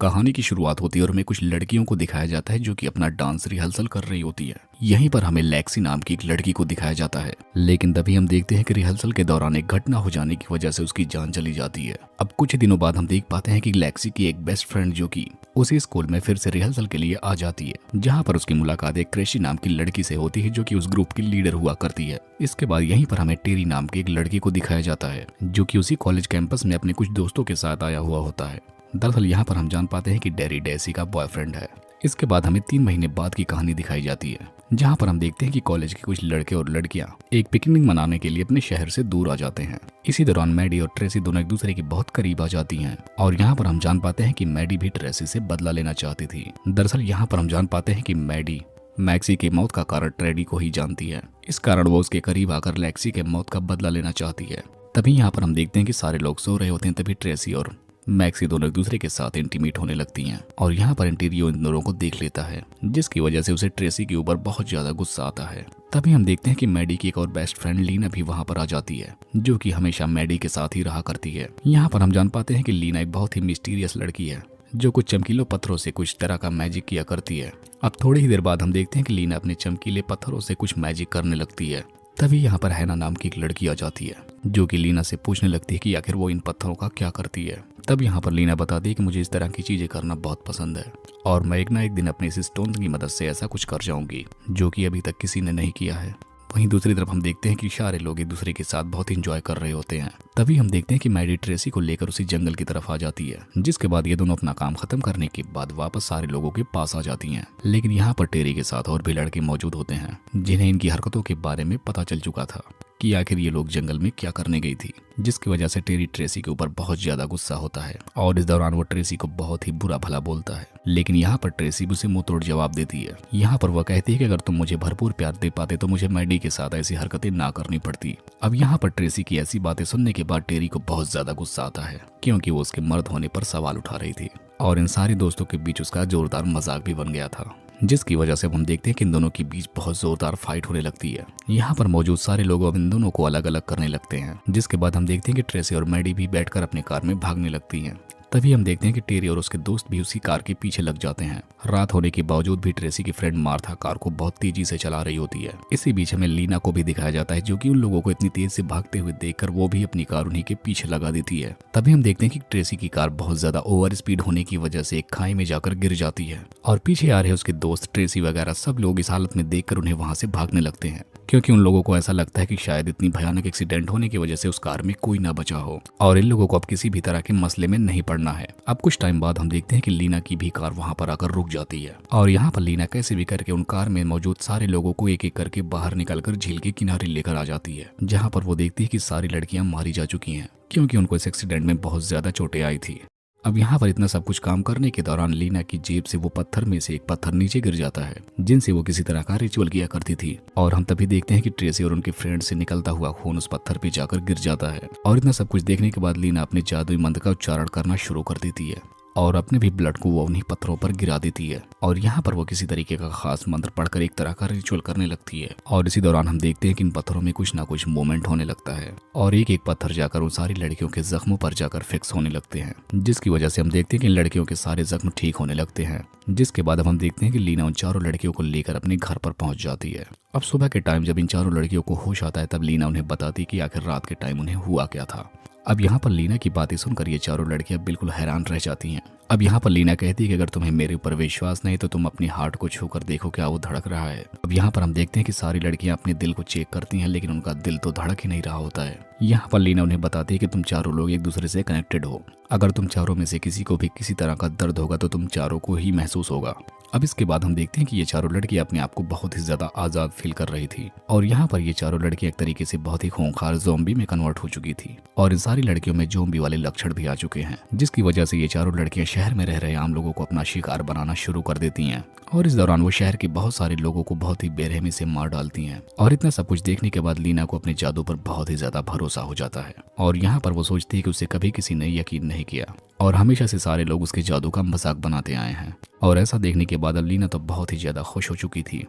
कहानी की शुरुआत होती है और हमें कुछ लड़कियों को दिखाया जाता है जो कि अपना डांस रिहर्सल कर रही होती है। यहीं पर हमें लेक्सी नाम की एक लड़की को दिखाया जाता है, लेकिन तभी हम देखते हैं कि रिहर्सल के दौरान एक घटना हो जाने की वजह से उसकी जान चली जाती है। अब कुछ दिनों बाद हम देख पाते हैं कि लेक्सी की एक बेस्ट फ्रेंड जो कि उसी स्कूल में फिर से रिहर्सल के लिए आ जाती है, जहाँ पर उसकी मुलाकात एक क्रेशी नाम की लड़की से होती है जो कि उस ग्रुप की लीडर हुआ करती है। इसके बाद यहीं पर हमें टेरी नाम की एक लड़की को दिखाया जाता है जो कि उसी कॉलेज कैंपस में अपने कुछ दोस्तों के साथ आया हुआ होता है। दरअसल यहाँ पर हम जान पाते हैं कि डेरी डेसी का बॉयफ्रेंड है। इसके बाद हमें 3 महीने बाद की कहानी दिखाई जाती है, जहाँ पर हम देखते हैं कि कॉलेज के कुछ लड़के और लड़कियां एक पिकनिक मनाने के लिए अपने शहर से दूर आ जाते हैं। इसी दौरान मैडी और ट्रेसी दोनों एक दूसरे के बहुत करीब आ जाती हैं और यहाँ पर हम जान पाते हैं कि मैडी भी ट्रेसी से बदला लेना चाहती थी। दरअसल यहाँ पर हम जान पाते हैं कि मैडी मैक्सी की मौत का कारण ट्रेडी को ही जानती है। इस कारण वो उसके करीब आकर लेक्सी के मौत का बदला लेना चाहती है। तभी यहाँ पर हम देखते हैं कि सारे लोग सो रहे होते हैं। तभी ट्रेसी और मैक्सी दोनों एक दूसरे के साथ इंटीमेट होने लगती हैं और यहाँ पर इंटीरियो इन दोनों को देख लेता है, जिसकी वजह से उसे ट्रेसी के ऊपर बहुत ज्यादा गुस्सा आता है। तभी हम देखते हैं कि मैडी की एक और बेस्ट फ्रेंड लीना भी वहाँ पर आ जाती है, जो कि हमेशा मैडी के साथ ही रहा करती है। यहाँ पर हम जान पाते हैं कि लीना एक बहुत ही मिस्टीरियस लड़की है जो कुछ चमकीले पत्थरों से कुछ तरह का मैजिक किया करती है। अब थोड़ी ही देर बाद हम देखते हैं कि लीना अपने चमकीले पत्थरों से कुछ मैजिक करने लगती है। तभी यहाँ पर हैना नाम की एक लड़की आ जाती है जो कि लीना से पूछने लगती है कि आखिर वो इन पत्थरों का क्या करती है। तब यहाँ पर लीना बताती है कि मुझे इस तरह की चीजें करना बहुत पसंद है और मैं एक ना एक दिन अपने इस स्टोन की मदद से ऐसा कुछ कर जाऊंगी जो कि अभी तक किसी ने नहीं किया है। वहीं दूसरी तरफ हम देखते हैं कि सारे लोग एक दूसरे के साथ बहुत इंजॉय कर रहे होते हैं। तभी हम देखते हैं कि मैडी ट्रेसी को लेकर उसी जंगल की तरफ आ जाती है, जिसके बाद ये दोनों अपना काम खत्म करने के बाद वापस सारे लोगों के पास आ जाती हैं। लेकिन यहाँ पर टेरी के साथ और भी लड़के मौजूद होते हैं जिन्हें इनकी हरकतों के बारे में पता चल चुका था कि आखिर ये लोग जंगल में क्या करने गई थी, जिसकी वजह से टेरी ट्रेसी के ऊपर बहुत ज्यादा गुस्सा होता है और इस दौरान वो ट्रेसी को बहुत ही बुरा भला बोलता है। लेकिन यहाँ पर ट्रेसी उसे मुंह तोड़ जवाब देती है। यहाँ पर वह कहती है कि अगर तुम मुझे भरपूर प्यार दे पाते तो मुझे मैडी के साथ ऐसी हरकतें ना करनी पड़ती। अब यहाँ पर ट्रेसी की ऐसी बातें सुनने के बाद टेरी को बहुत ज्यादा गुस्सा आता है, क्योंकि वो उसके मर्द होने पर सवाल उठा रही थी और इन सारे दोस्तों के बीच उसका जोरदार मजाक भी बन गया था, जिसकी वजह से हम देखते हैं कि इन दोनों के बीच बहुत जोरदार फाइट होने लगती है। यहाँ पर मौजूद सारे लोग अब इन दोनों को अलग अलग करने लगते हैं, जिसके बाद हम देखते हैं कि ट्रेसी और मैडी भी बैठकर अपने कार में भागने लगती हैं। तभी हम देखते हैं कि टेरी और उसके दोस्त भी उसी कार के पीछे लग जाते हैं। रात होने के बावजूद भी ट्रेसी की फ्रेंड मार्था कार को बहुत तेजी से चला रही होती है। इसी बीच हमें लीना को भी दिखाया जाता है, जो कि उन लोगों को इतनी तेज से भागते हुए देखकर वो भी अपनी कार उन्हीं के पीछे लगा देती है। तभी हम देखते हैं कि ट्रेसी की कार बहुत ज्यादा ओवर स्पीड होने की वजह से एक खाई में जाकर गिर जाती है और पीछे आ रहे उसके दोस्त ट्रेसी वगैरह सब लोग इस हालत में देखकर उन्हें वहां से भागने लगते हैं, क्योंकि उन लोगों को ऐसा लगता है कि शायद इतनी भयानक एक्सीडेंट होने की वजह से उस कार में कोई ना बचा हो और इन लोगों को अब किसी भी तरह के मसले में नहीं पड़ना है। अब कुछ टाइम बाद हम देखते हैं कि लीना की भी कार वहां पर आकर रुक जाती है और यहाँ पर लीना कैसे भी करके उन कार में मौजूद सारे लोगों को एक एक करके बाहर निकलकर झील के किनारे लेकर आ जाती है, जहाँ पर वो देखती है कि सारी लड़कियां मारी जा चुकी हैं, क्योंकि उनको इस एक्सीडेंट में बहुत ज्यादा चोटें आई थी। अब यहाँ पर इतना सब कुछ काम करने के दौरान लीना की जेब से वो पत्थर में से एक पत्थर नीचे गिर जाता है, जिनसे वो किसी तरह का रिचुअल किया करती थी और हम तभी देखते हैं कि ट्रेसी और उनके फ्रेंड से निकलता हुआ खून उस पत्थर पे जाकर गिर जाता है। और इतना सब कुछ देखने के बाद लीना अपने जादुई मंत्र का उच्चारण करना शुरू कर देती है और अपने भी ब्लड को वो उन्हीं पत्थरों पर गिरा देती है और यहाँ पर वो किसी तरीके का खास मंत्र पढ़कर एक तरह का रिचुअल करने लगती है। और इसी दौरान हम देखते हैं कि इन पत्थरों में कुछ ना कुछ मूवमेंट होने लगता है और एक एक पत्थर जाकर उन सारी लड़कियों के जख्मों पर जाकर फिक्स होने लगते हैं, जिसकी वजह से हम देखते हैं कि इन लड़कियों के सारे जख्म ठीक होने लगते हैं। जिसके बाद अब हम देखते हैं कि लीना उन चारों लड़कियों को लेकर अपने घर पर पहुंच जाती है। अब सुबह के टाइम जब इन चारों लड़कियों को होश आता है, तब लीना उन्हें बताती कि आखिर रात के टाइम उन्हें हुआ क्या था। अब यहाँ पर लीना की बातें सुनकर ये चारों लड़कियां बिल्कुल हैरान रह जाती हैं। अब यहाँ पर लीना कहती है कि अगर तुम्हें मेरे ऊपर विश्वास नहीं तो तुम अपनी हार्ट को छूकर देखो क्या वो धड़क रहा है। अब यहाँ पर हम देखते हैं कि सारी लड़कियां अपने दिल को चेक करती हैं, लेकिन उनका दिल तो धड़क ही नहीं रहा होता है। यहाँ पर लीना उन्हें बताती है कि तुम चारों लोग एक दूसरे से कनेक्टेड हो। अगर तुम चारों में से किसी को भी किसी तरह का दर्द होगा तो तुम चारों को ही महसूस होगा। अब इसके बाद हम देखते हैं कि ये चारों लड़कियां अपने आप को बहुत ही ज्यादा आजाद फील कर रही थी और यहाँ पर ये चारों लड़कियां एक तरीके से बहुत ही खूंखार ज़ॉम्बी में कन्वर्ट हो चुकी थी और इन सारी लड़कियों में ज़ॉम्बी वाले लक्षण भी आ चुके हैं, जिसकी वजह से ये चारों लड़कियां शहर में रह रहे आम लोगों को अपना शिकार बनाना शुरू कर देती हैं और इस दौरान वो शहर के बहुत सारे लोगों को बहुत ही बेरहमी से मार डालती हैं। और इतना सब कुछ देखने के बाद लीना को अपने जादू पर बहुत ही ज्यादा भरोसा हो जाता है और यहाँ पर वो सोचती है कि उसे कभी किसी ने यकीन नहीं किया और हमेशा से सारे लोग उसके जादू का मजाक बनाते आए हैं। और ऐसा देखने के बाद अब लीना तो बहुत ही ज्यादा खुश हो चुकी थी।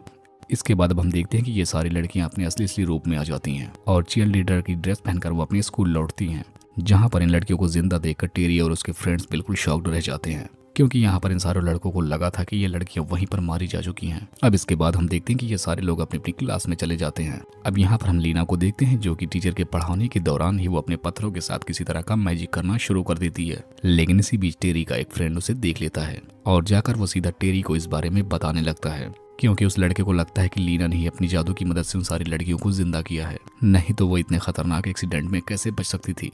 इसके बाद अब हम देखते हैं कि ये सारी लड़कियां अपने असली रूप में आ जाती हैं और चीयर लीडर की ड्रेस पहनकर वो अपने स्कूल लौटती हैं, जहां पर इन लड़कियों को जिंदा देखकर टेरी और उसके फ्रेंड्स बिल्कुल शॉक्ड रह जाते हैं। क्योंकि यहाँ पर इन सारे लड़कों को लगा था कि ये लड़कियां वहीं पर मारी जा चुकी हैं। अब इसके बाद हम देखते हैं कि ये सारे लोग अपनी अपनी क्लास में चले जाते हैं। अब यहाँ पर हम लीना को देखते हैं जो कि टीचर के पढ़ाने के दौरान ही वो अपने पत्थरों के साथ किसी तरह का मैजिक करना शुरू कर देती है। लेकिन इसी बीच टेरी का एक फ्रेंड उसे देख लेता है और जाकर वो सीधा टेरी को इस बारे में बताने लगता है, क्योंकि उस लड़के को लगता है कि लीना ने ही अपनी जादू की मदद से उन सारी लड़कियों को जिंदा किया है, नहीं तो वो इतने खतरनाक एक्सीडेंट में कैसे बच सकती थी।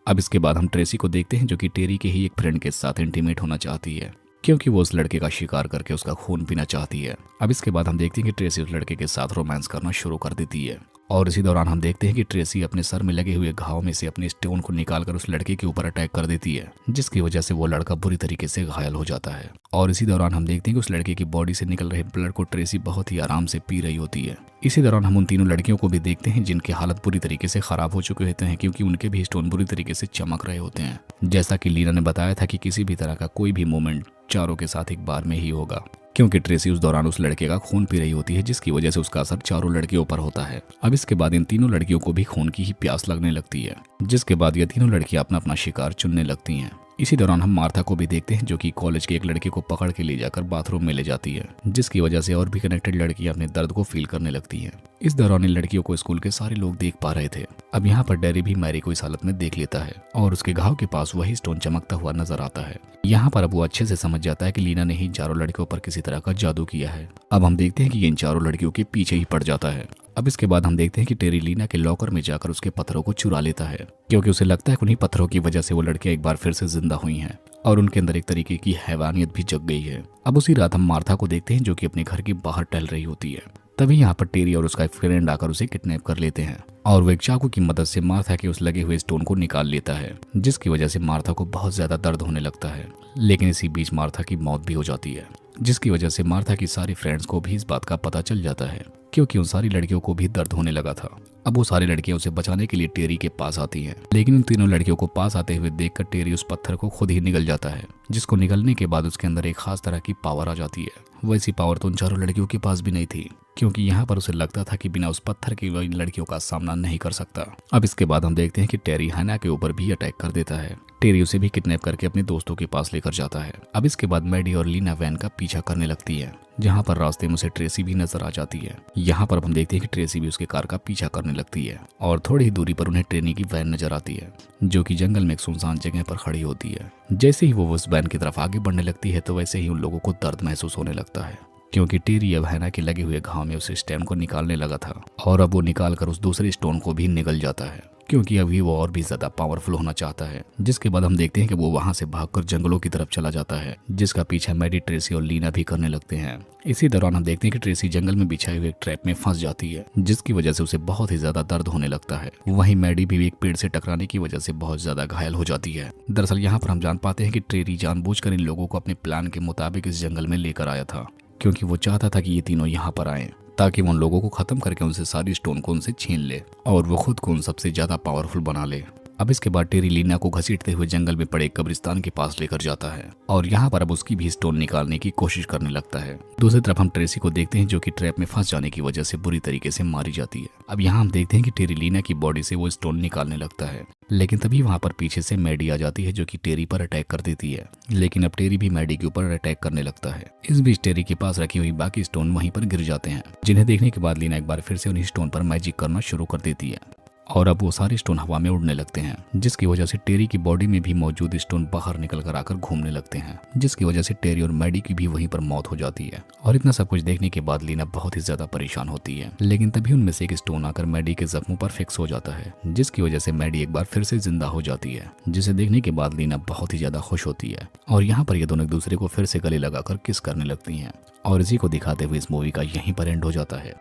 अब इसके बाद हम ट्रेसी को देखते हैं जो कि टेरी के ही एक फ्रेंड के साथ इंटीमेट होना चाहती है, क्योंकि वो उस लड़के का शिकार करके उसका खून पीना चाहती है। अब इसके बाद हम देखते हैं कि ट्रेसी उस लड़के के साथ रोमांस करना शुरू कर देती है और इसी दौरान हम देखते हैं कि ट्रेसी अपने सर में लगे हुए घाव में से अपने स्टोन को निकालकर उस लड़के के ऊपर अटैक कर देती है, जिसकी वजह से वो लड़का बुरी तरीके से घायल हो जाता है। और इसी दौरान हम देखते हैं कि उस लड़के की बॉडी से निकल रहे ब्लड को ट्रेसी बहुत ही आराम से पी रही होती है। इसी दौरान हम उन तीनों लड़कियों को भी देखते हैं जिनकी हालत बुरी तरीके से खराब हो चुके होते हैं, क्योंकि उनके भी स्टोन बुरी तरीके से चमक रहे होते हैं। जैसा कि लीना ने बताया था कि किसी भी तरह का कोई भी मूवमेंट चारों के साथ एक बार में ही होगा, क्योंकि ट्रेसी उस दौरान उस लड़के का खून पी रही होती है, जिसकी वजह से उसका असर चारों लड़कियों पर होता है। अब इसके बाद इन तीनों लड़कियों को भी खून की ही प्यास लगने लगती है, जिसके बाद ये तीनों लड़कियां अपना अपना शिकार चुनने लगती हैं। इसी दौरान हम मार्था को भी देखते हैं जो कि कॉलेज के एक लड़के को पकड़ के ले जाकर बाथरूम में ले जाती है, जिसकी वजह से और भी कनेक्टेड लड़कियां अपने दर्द को फील करने लगती हैं। इस दौरान इन लड़कियों को स्कूल के सारे लोग देख पा रहे थे। अब यहाँ पर डैरी भी मैरी को इस हालत में देख लेता है और उसके घाव के पास वही स्टोन चमकता हुआ नजर आता है। यहाँ पर अब वो अच्छे से समझ जाता है कि लीना ने ही चारों लड़कियों पर किसी तरह का जादू किया है। अब हम देखते हैं कि ये इन चारों लड़कियों के पीछे ही पड़ जाता है। अब इसके बाद हम देखते हैं कि टेरी लीना के लॉकर में जाकर उसके पत्थरों को चुरा लेता है, क्योंकि उसे लगता है कि उन्हीं पत्थरों की वजह से वो लड़कियां एक बार फिर से जिंदा हुई हैं और उनके अंदर एक तरीके की हैवानियत भी जग गई है। अब उसी रात हम मार्था को देखते हैं जो कि अपने घर के बाहर टहल रही होती है। तभी यहाँ पर टेरी और उसका एक फ्रेंड आकर उसे किडनैप कर लेते हैं और वो एक चाकू की मदद से मार्था के उस लगे हुए स्टोन को निकाल लेता है, जिसकी वजह से मार्था को बहुत ज्यादा दर्द होने लगता है। लेकिन इसी बीच मार्था की मौत भी हो जाती है, जिसकी वजह से मार्था की सारी फ्रेंड्स को भी इस बात का पता चल जाता है, क्योंकि उन सारी लड़कियों को भी दर्द होने लगा था। अब वो सारी लड़कियां उसे बचाने के लिए टेरी के पास आती हैं, लेकिन इन तीनों लड़कियों को पास आते हुए देखकर टेरी उस पत्थर को खुद ही निगल जाता है, जिसको निगलने के बाद उसके अंदर एक खास तरह की पावर आ जाती है। वैसी पावर तो उन चारों लड़कियों के पास भी नहीं थी, क्योंकि यहाँ पर उसे लगता था कि बिना उस पत्थर के वह इन लड़कियों का सामना नहीं कर सकता। अब इसके बाद हम देखते हैं कि टेरी हैना के ऊपर भी अटैक कर देता है। टेरी उसे भी किडनैप करके अपने दोस्तों के पास लेकर जाता है। अब इसके बाद मैडी और लीना वैन का पीछा करने लगती है, जहाँ पर रास्ते में उसे ट्रेसी भी नजर आ जाती है। यहाँ पर हम देखते हैं कि ट्रेसी भी उसके कार का पीछा करने लगती है और थोड़ी ही दूरी पर उन्हें ट्रेनी की वैन नजर आती है, जो कि जंगल में एक सुनसान जगह पर खड़ी होती है। जैसे ही वो उस वैन की तरफ आगे बढ़ने लगती है तो वैसे ही उन लोगों को दर्द महसूस होने लगता है, क्योंकि टेरी अब हैना के लगे हुए घाव में उस स्टेम को निकालने लगा था और अब वो निकालकर उस दूसरे स्टोन को भी निगल जाता है, क्योंकि अभी वो और भी ज्यादा पावरफुल होना चाहता है। जिसके बाद हम देखते हैं कि वो वहां से भागकर जंगलों की तरफ चला जाता है, जिसका पीछा मैडी, ट्रेसी और लीना भी करने लगते हैं। इसी दौरान हम देखते हैं कि ट्रेसी जंगल में बिछाए हुए एक ट्रैप में फंस जाती है, जिसकी वजह से उसे बहुत ही ज्यादा दर्द होने लगता है। वहीं मैडी भी एक पेड़ से टकराने की वजह से बहुत ज्यादा घायल हो जाती है। दरअसल यहाँ पर हम जान पाते हैं कि टेरी जानबूझकर इन लोगों को अपने प्लान के मुताबिक इस जंगल में लेकर आया था, क्योंकि वो चाहता था कि ये तीनों यहाँ पर आए ताकि वो उन लोगों को खत्म करके उनसे सारी स्टोन को उनसे छीन ले और वो खुद को उन सबसे ज्यादा पावरफुल बना ले। अब इसके बाद टेरी लीना को घसीटते हुए जंगल में पड़े कब्रिस्तान के पास लेकर जाता है और यहाँ पर अब उसकी भी स्टोन निकालने की कोशिश करने लगता है। दूसरी तरफ हम ट्रेसी को देखते हैं जो कि ट्रैप में फंस जाने की वजह से बुरी तरीके से मारी जाती है। अब यहाँ हम देखते हैं कि टेरी लीना की बॉडी से वो स्टोन निकालने लगता है, लेकिन तभी वहाँ पर पीछे से मैडी आ जाती है जो कि टेरी पर अटैक कर देती है। लेकिन अब टेरी भी मैडी के ऊपर अटैक करने लगता है। इस बीच टेरी के पास रखी हुई बाकी स्टोन वहीं पर गिर जाते हैं, जिन्हें देखने के बाद लीना एक बार फिर से उन्हीं स्टोन पर मैजिक करना शुरू कर देती है और अब वो सारे स्टोन हवा में उड़ने लगते हैं, जिसकी वजह से टेरी की बॉडी में भी मौजूद स्टोन बाहर निकल कर आकर घूमने लगते हैं, जिसकी वजह से टेरी और मैडी की भी वहीं पर मौत हो जाती है। और इतना सब कुछ देखने के बाद लीना बहुत ही ज्यादा परेशान होती है, लेकिन तभी उनमें से एक स्टोन आकर मैडी के जख्मों पर फिक्स हो जाता है, जिसकी वजह से मैडी एक बार फिर से जिंदा हो जाती है, जिसे देखने के बाद लीना बहुत ही ज्यादा खुश होती है और यहाँ पर ये दोनों एक दूसरे को फिर से गले लगाकर किस करने लगती हैं। और इसी को दिखाते हुए इस मूवी का यहीं पर एंड हो जाता है।